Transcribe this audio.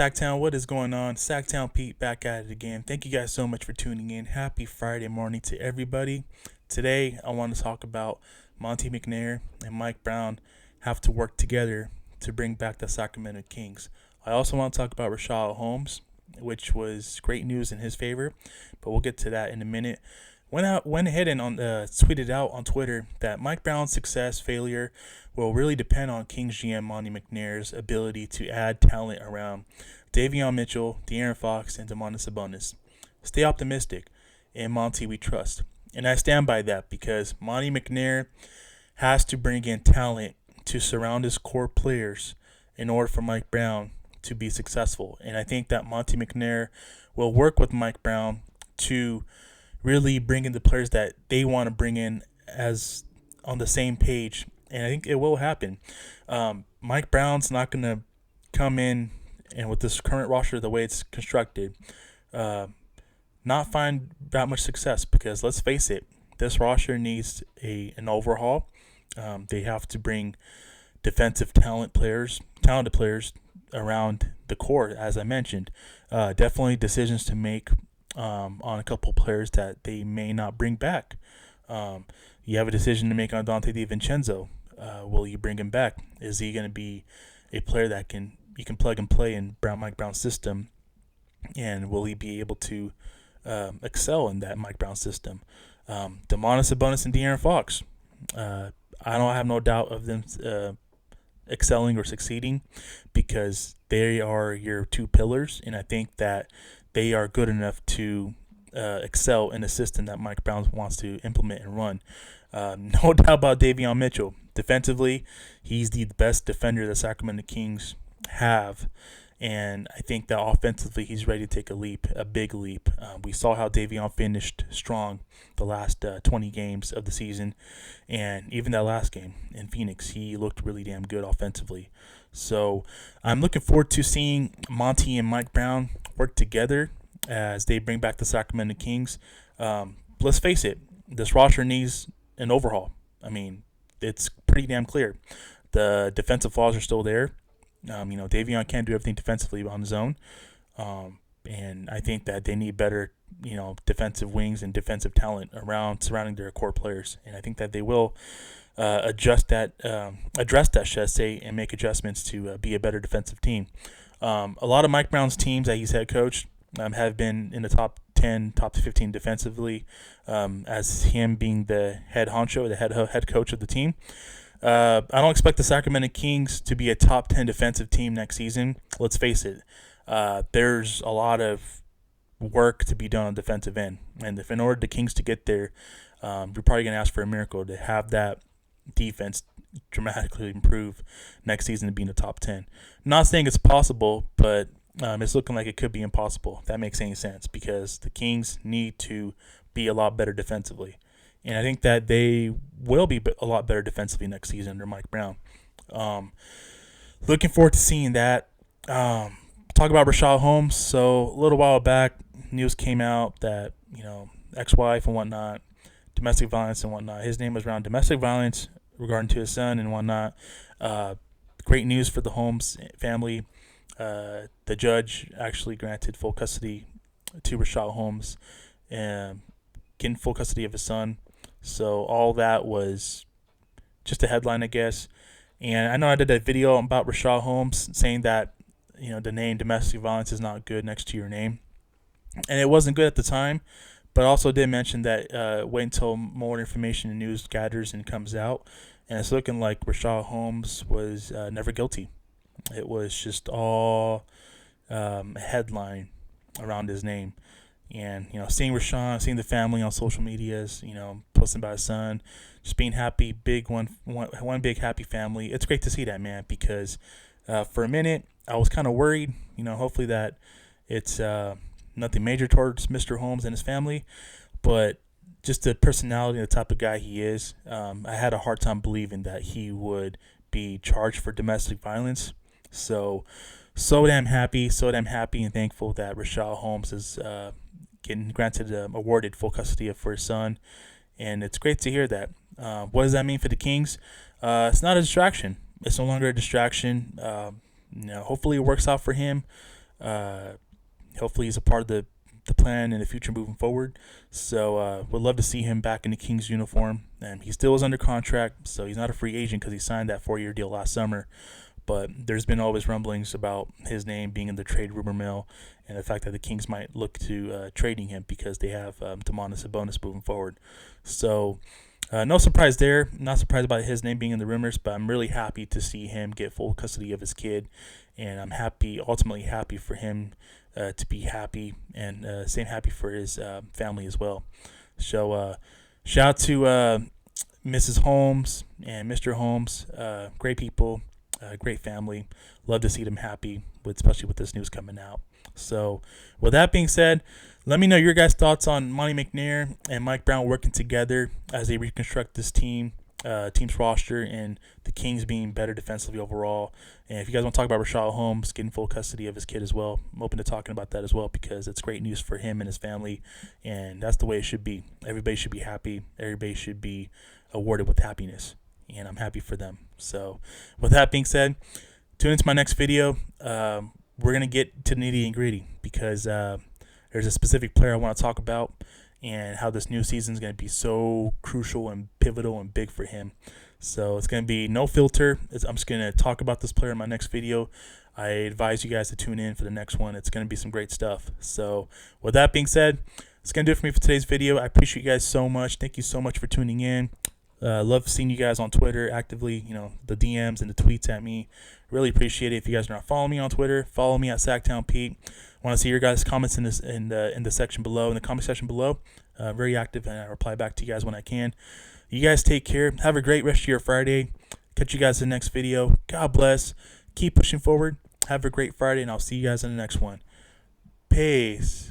Sacktown, what is going on? Sacktown Pete back at it again. Thank you guys so much for tuning in. Happy Friday morning to everybody. Today, I want to talk about Monte McNair and Mike Brown have to work together to bring back the Sacramento Kings. I also want to talk about Richaun Holmes, which was great news in his favor, but we'll get to that in a minute. Went ahead and tweeted out on Twitter that Mike Brown's success, failure will really depend on Kings GM Monte McNair's ability to add talent around Davion Mitchell, De'Aaron Fox, and Domantas Sabonis. Stay optimistic. In Monte we trust. And I stand by that because Monte McNair has to bring in talent to surround his core players in order for Mike Brown to be successful. And I think that Monte McNair will work with Mike Brown to really bring in the players that they want to bring in as on the same page. And I think it will happen. Mike Brown's not going to come in and with this current roster, the way it's constructed, not find that much success because let's face it, this roster needs an overhaul. They have to bring defensive talented players around the core, as I mentioned. Definitely decisions to make on a couple players that they may not bring back. You have a decision to make on Dante DiVincenzo. Will you bring him back? Is he going to be a player that you can plug and play in Mike Brown's system? And will he be able to excel in that Mike Brown system? Domantas Sabonis and De'Aaron Fox. I don't have no doubt of them excelling or succeeding because they are your two pillars, and I think that they are good enough to excel in a system that Mike Brown wants to implement and run. No doubt about Davion Mitchell. Defensively, he's the best defender the Sacramento Kings have. And I think that offensively, he's ready to take a big leap. We saw how Davion finished strong the last 20 games of the season. And even that last game in Phoenix, he looked really damn good offensively. So I'm looking forward to seeing Monte and Mike Brown work together as they bring back the Sacramento Kings. Let's face it, this roster needs an overhaul. I mean, it's pretty damn clear. The defensive flaws are still there. Davion can't do everything defensively on his own. And I think that they need better, defensive wings and defensive talent surrounding their core players. And I think that they will address that, should I say, and make adjustments to be a better defensive team. A lot of Mike Brown's teams that he's head coached have been in the top 10, top 15 defensively, as him being the head honcho, the head coach of the team. I don't expect the Sacramento Kings to be a top 10 defensive team next season. Let's face it. There's a lot of work to be done on the defensive end. And if in order the Kings to get there, you're probably going to ask for a miracle to have that defense dramatically improve next season to be in the top 10. Not saying it's possible, but it's looking like it could be impossible, if that makes any sense, because the Kings need to be a lot better defensively. And I think that they will be a lot better defensively next season under Mike Brown. Looking forward to seeing that. Talk about Richaun Holmes. So a little while back, news came out that, ex-wife and whatnot, domestic violence and whatnot. His name was around domestic violence regarding to his son and whatnot. Great news for the Holmes family. The judge actually granted full custody to Richaun Holmes and getting full custody of his son. So all that was just a headline, I guess. And I know I did a video about Richaun Holmes saying that, the name domestic violence is not good next to your name. And it wasn't good at the time, but also did mention that wait until more information and news gathers and comes out. And it's looking like Richaun Holmes was never guilty. It was just all a headline around his name. And, seeing Richaun, seeing the family on social medias, posting about his son, just being happy, one big happy family. It's great to see that, man, because for a minute I was kind of worried, hopefully that it's nothing major towards Mr. Holmes and his family, but just the personality and the type of guy he is, I had a hard time believing that he would be charged for domestic violence. So damn happy and thankful that Richaun Holmes is getting awarded full custody for his son, and it's great to hear that. What does that mean for the Kings? It's not a distraction. It's no longer a distraction. Hopefully it works out for him. Hopefully, he's a part of the plan in the future moving forward. So would love to see him back in the Kings uniform. And he still is under contract, so he's not a free agent because he signed that 4-year deal last summer. But there's been always rumblings about his name being in the trade rumor mill, and the fact that the Kings might look to trading him because they have Domantas Sabonis moving forward. So no surprise there. Not surprised about his name being in the rumors, but I'm really happy to see him get full custody of his kid, and I'm ultimately happy for him to be happy, and same happy for his family as well. So shout out to Mrs. Holmes and Mr. Holmes, great people, great family. Love to see them happy, especially with this news coming out. So with that being said, let me know your guys' thoughts on Monte McNair and Mike Brown working together as they reconstruct this team's roster, and the Kings being better defensively overall. And if you guys want to talk about Richaun Holmes getting full custody of his kid as well, I'm open to talking about that as well, because it's great news for him and his family, and that's the way it should be. Everybody should be happy. Everybody should be awarded with happiness, and I'm happy for them. So with that being said, tune into my next video. We're going to get to nitty and gritty, because there's a specific player I want to talk about, and how this new season is going to be so crucial and pivotal and big for him. So it's going to be no filter. I'm just going to talk about this player in my next video. I advise you guys to tune in for the next one. It's going to be some great stuff. So with that being said, it's going to do it for me for today's video. I appreciate you guys so much. Thank you so much for tuning in. Love seeing you guys on Twitter actively, the DMs and the tweets at me. Really appreciate it. If you guys are not following me on Twitter, follow me at SactownPete. I want to see your guys' comments in the section below, in the comment section below. Very active, and I reply back to you guys when I can. You guys take care. Have a great rest of your Friday. Catch you guys in the next video. God bless. Keep pushing forward. Have a great Friday, and I'll see you guys in the next one. Peace.